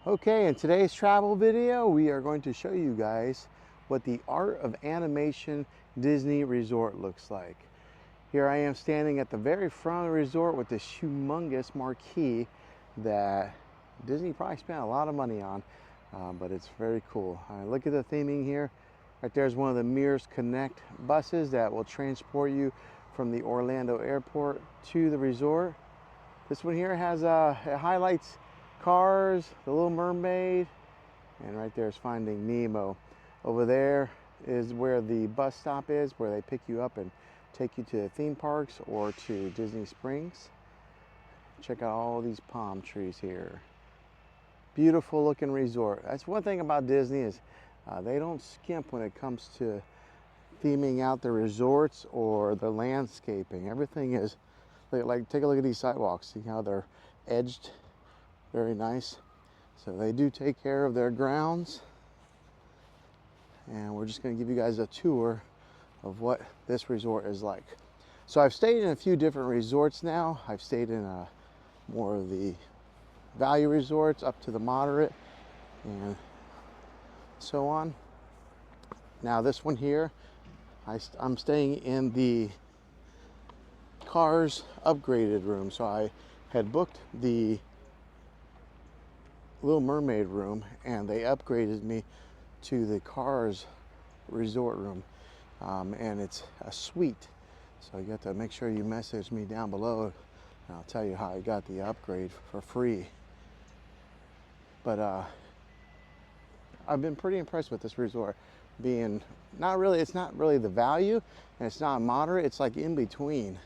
Okay, in today's travel video, we are going to show you guys what the Art of Animation Disney Resort looks like. Here I am standing at the very front of the resort with this humongous marquee that Disney probably spent a lot of money on, but it's very cool. Look at the theming here. Right there's one of the Mears Connect buses that will transport you from the Orlando airport to the resort. This one here has it highlights Cars, The Little Mermaid, and right there is Finding Nemo. Over there is where the bus stop is, where they pick you up and take you to the theme parks or to Disney Springs. Check out all these palm trees here. Beautiful looking resort. That's one thing about Disney is they don't skimp when it comes to theming out the resorts or the landscaping. Everything is like take a look at these sidewalks. See how they're edged? Very nice. So they do take care of their grounds. And we're just going to give you guys a tour of what this resort is like. So I've stayed in a few different resorts now. I've stayed in more of the value resorts up to the moderate and so on. Now this one here, I'm staying in the Cars upgraded room. So I had booked the Little Mermaid room and they upgraded me to the Cars resort room, and it's a suite, so you have to make sure you message me down below and I'll tell you how I got the upgrade for free. But I've been pretty impressed with this resort, being it's not really the value and it's not moderate, it's like in between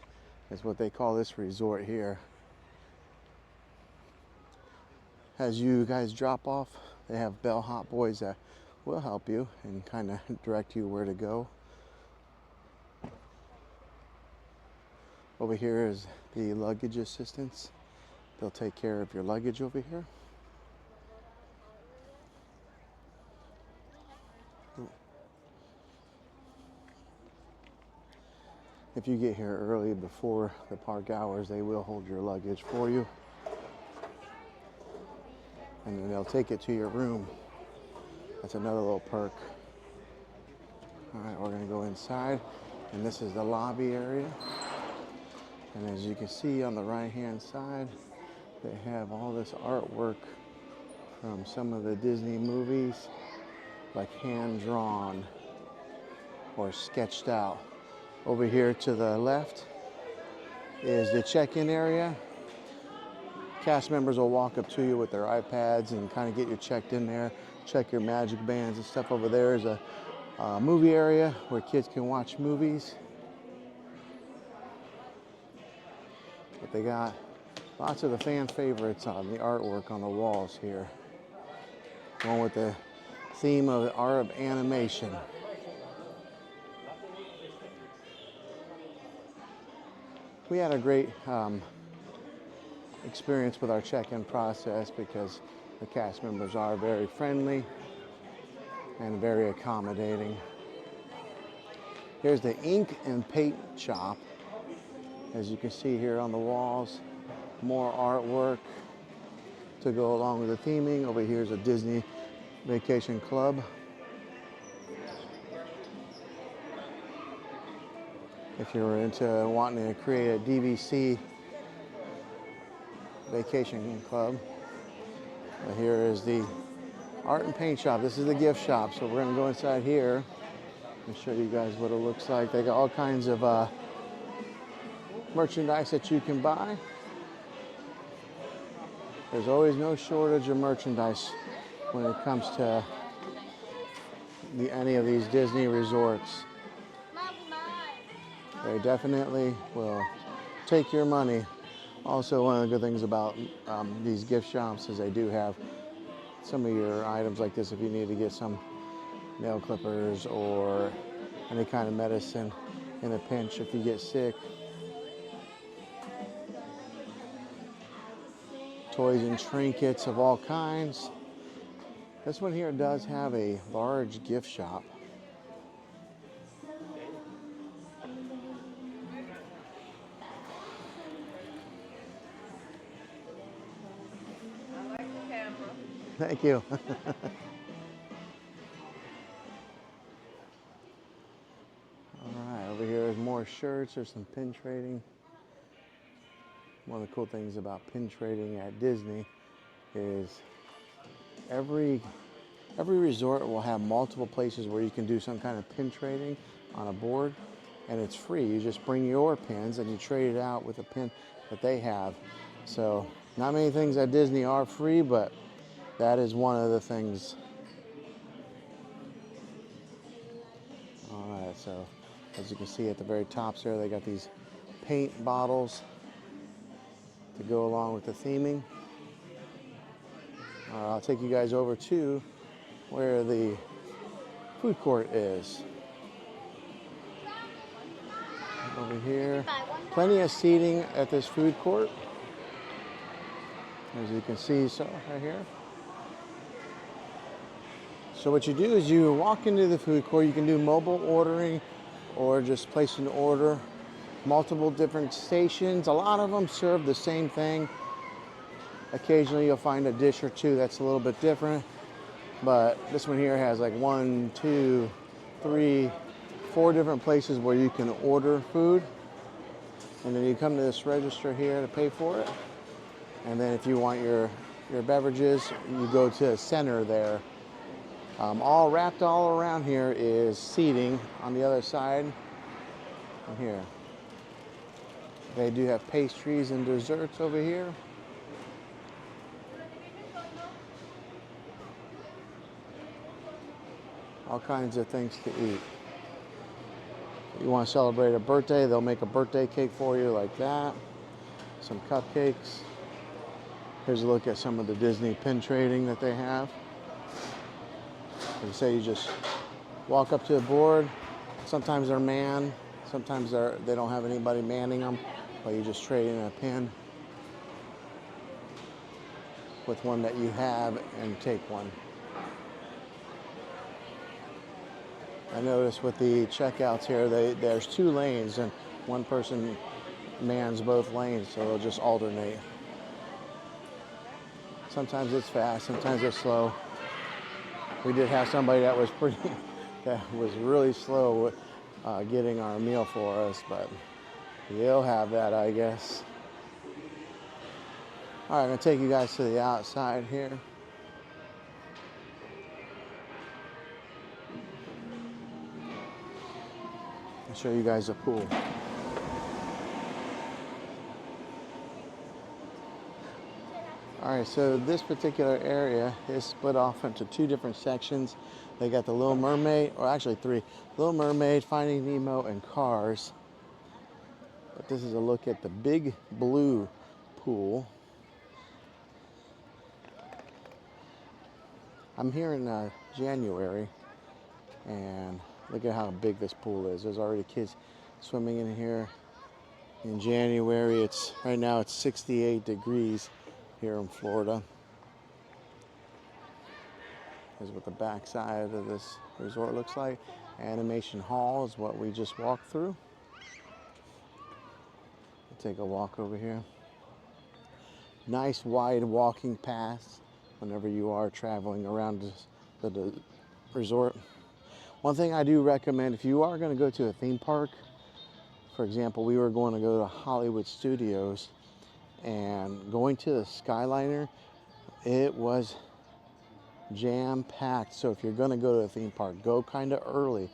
is what they call this resort here. As you guys drop off, they have bellhop boys that will help you and kind of direct you where to go. Over here is the luggage assistance. They'll take care of your luggage over here. If you get here early before the park hours, they will hold your luggage for you. And then they'll take it to your room. That's another little perk. All right, we're gonna go inside, and this is the lobby area. And as you can see on the right-hand side, they have all this artwork from some of the Disney movies, like hand-drawn or sketched out. Over here to the left is the check-in area. Cast members will walk up to you with their iPads and kind of get you checked in there, check your magic bands and stuff. Over there is a movie area where kids can watch movies. But they got lots of the fan favorites on the artwork on the walls here. Going with the theme of the Art of Animation. We had a great experience with our check-in process because the cast members are very friendly and very accommodating. Here's the ink and paint shop. As you can see here on the walls, more artwork to go along with the theming. Over here is a Disney Vacation Club. If you're into wanting to create a DVC vacation club. But here is the art and paint shop. This is the gift shop. So we're gonna go inside here and show you guys what it looks like. They got all kinds of merchandise that you can buy. There's always no shortage of merchandise when it comes to any of these Disney resorts. They definitely will take your money. Also, one of the good things about these gift shops is they do have some of your items like this if you need to get some nail clippers or any kind of medicine in a pinch if you get sick. Toys and trinkets of all kinds. This one here does have a large gift shop. Thank you. All right, over here is more shirts. There's some pin trading. One of the cool things about pin trading at Disney is every resort will have multiple places where you can do some kind of pin trading on a board, and it's free. You just bring your pins and you trade it out with a pin that they have. So not many things at Disney are free, but that is one of the things. All right, so as you can see at the very tops there, they got these paint bottles to go along with the theming. I'll take you guys over to where the food court is. Over here, plenty of seating at this food court. As you can see, so right here. So what you do is you walk into the food court. You can do mobile ordering or just place an order. Multiple different stations. A lot of them serve the same thing. Occasionally you'll find a dish or two that's a little bit different. But this one here has like 1, 2, 3, 4 different places where you can order food. And then you come to this register here to pay for it. And then if you want your beverages, you go to the center there. All wrapped all around here is seating on the other side. And here. They do have pastries and desserts over here. All kinds of things to eat. You want to celebrate a birthday, they'll make a birthday cake for you like that. Some cupcakes. Here's a look at some of the Disney pin trading that they have. Like I say, you just walk up to the board. Sometimes they're manned. Sometimes they don't have anybody manning them, but you just trade in a pin with one that you have and take one. I noticed with the checkouts here, there's 2 lanes and one person mans both lanes, so they'll just alternate. Sometimes it's fast, sometimes it's slow. We did have somebody that was really slow with getting our meal for us, but they'll have that, I guess. All right, I'm gonna take you guys to the outside here. I'll show you guys a pool. All right, so this particular area is split off into 2 different sections. They got the Little Mermaid, or actually 3, Little Mermaid, Finding Nemo, and Cars. But this is a look at the Big Blue pool. I'm here in January, and look at how big this pool is. There's already kids swimming in here. In January, right now it's 68 degrees here in Florida. Here's what the back side of this resort looks like. Animation Hall is what we just walked through. We'll take a walk over here. Nice wide walking paths whenever you are traveling around the resort. One thing I do recommend, if you are going to go to a theme park, for example, we were going to go to Hollywood Studios, and going to the Skyliner, it was jam-packed. So if you're going to go to a theme park, go kind of early.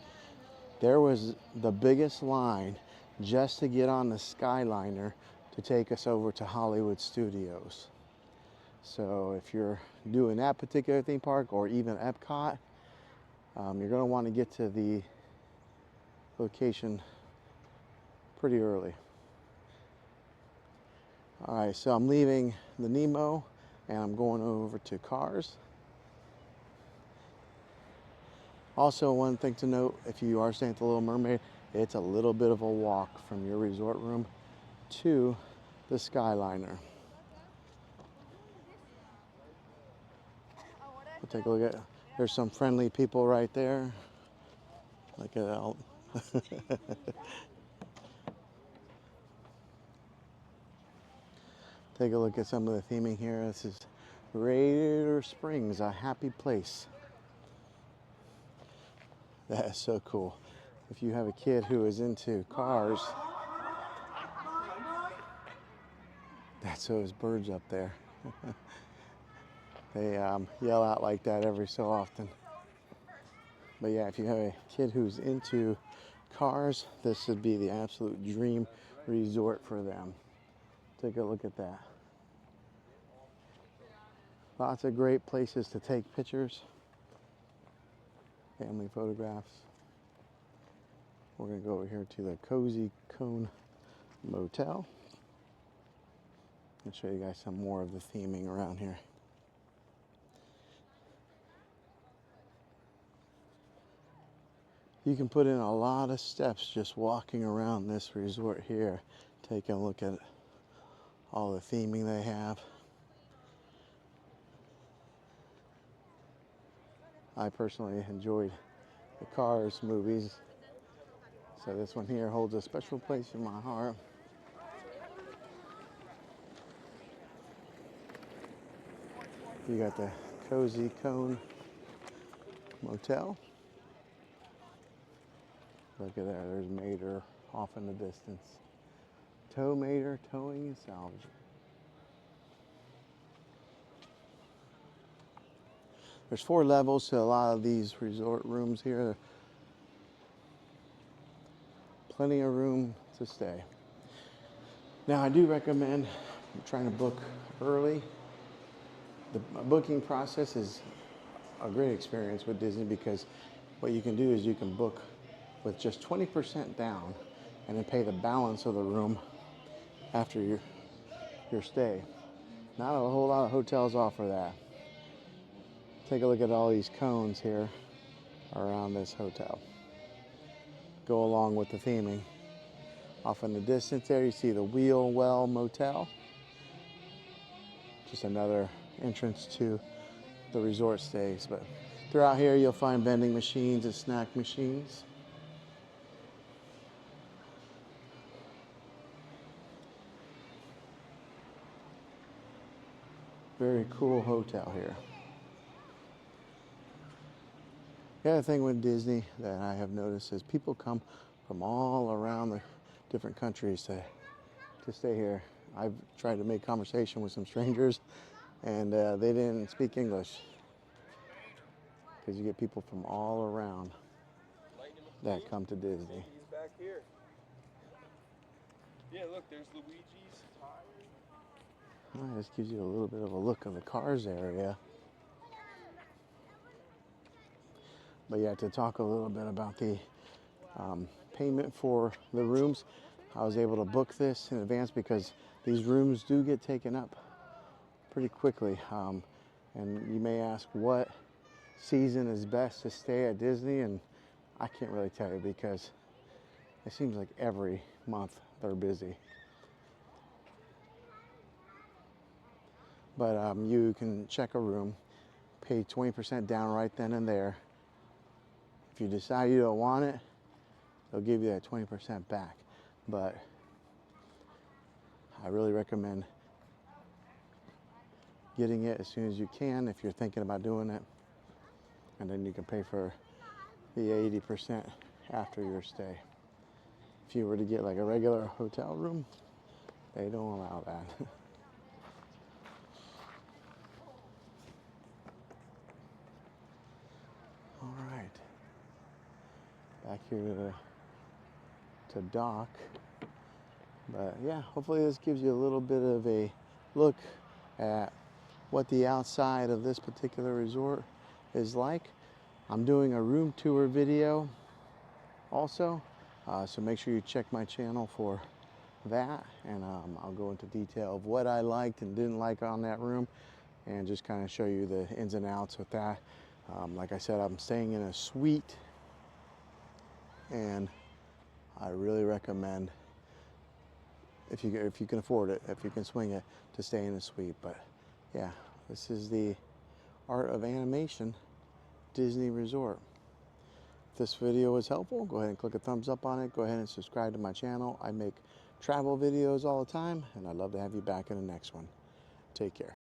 There was the biggest line just to get on the Skyliner to take us over to Hollywood Studios. So if you're doing that particular theme park, or even Epcot, you're going to want to get to the location pretty early. All right, so I'm leaving the Nemo and I'm going over to Cars. Also, one thing to note, if you are staying at the Little Mermaid, it's a little bit of a walk from your resort room to the Skyliner. We'll take a look at, there's some friendly people right there. Look at that. Take a look at some of the theming here. This is Radiator Springs, a happy place. That is so cool. If you have a kid who is into cars, that's those birds up there. They yell out like that every so often. But yeah, if you have a kid who's into cars, this would be the absolute dream resort for them. Take a look at that. Lots of great places to take pictures, family photographs. We're gonna go over here to the Cozy Cone Motel and show you guys some more of the theming around here. You can put in a lot of steps just walking around this resort here. Take a look at all the theming they have. I personally enjoyed the Cars movies, so this one here holds a special place in my heart. You got the Cozy Cone Motel. Look at that, there's Mater off in the distance. Tow Mater, towing and salvaging. There's 4 levels to a lot of these resort rooms here. Plenty of room to stay. Now I do recommend trying to book early. The booking process is a great experience with Disney because what you can do is you can book with just 20% down and then pay the balance of the room after your stay. Not a whole lot of hotels offer that. Take a look at all these cones here around this hotel. Go along with the theming. Off in the distance there you see the Wheel Well Motel. Just another entrance to the resort stays. But throughout here you'll find vending machines and snack machines. Very cool hotel here. The other thing with Disney that I have noticed is people come from all around the different countries to stay here. I've tried to make conversation with some strangers and they didn't speak English because you get people from all around that come to Disney. He's back here. Yeah, look, there's Luigi's tires. Well, this gives you a little bit of a look of the Cars area. But yeah, to talk a little bit about the payment for the rooms, I was able to book this in advance because these rooms do get taken up pretty quickly. And you may ask what season is best to stay at Disney, and I can't really tell you because it seems like every month they're busy. But you can check a room, pay 20% down right then and there. If you decide you don't want it, they'll give you that 20% back. But I really recommend getting it as soon as you can if you're thinking about doing it. And then you can pay for the 80% after your stay. If you were to get like a regular hotel room, they don't allow that. All right. Back here to dock. But yeah, hopefully this gives you a little bit of a look at what the outside of this particular resort is like. I'm doing a room tour video also, so make sure you check my channel for that, and I'll go into detail of what I liked and didn't like on that room and just kind of show you the ins and outs with that. Like I said, I'm staying in a suite, and I really recommend, if you can afford it, if you can swing it, to stay in a suite. But yeah, this is the Art of Animation Disney Resort. If this video was helpful, go ahead and click a thumbs up on it. Go ahead and subscribe to my channel. I make travel videos all the time, and I'd love to have you back in the next one. Take care.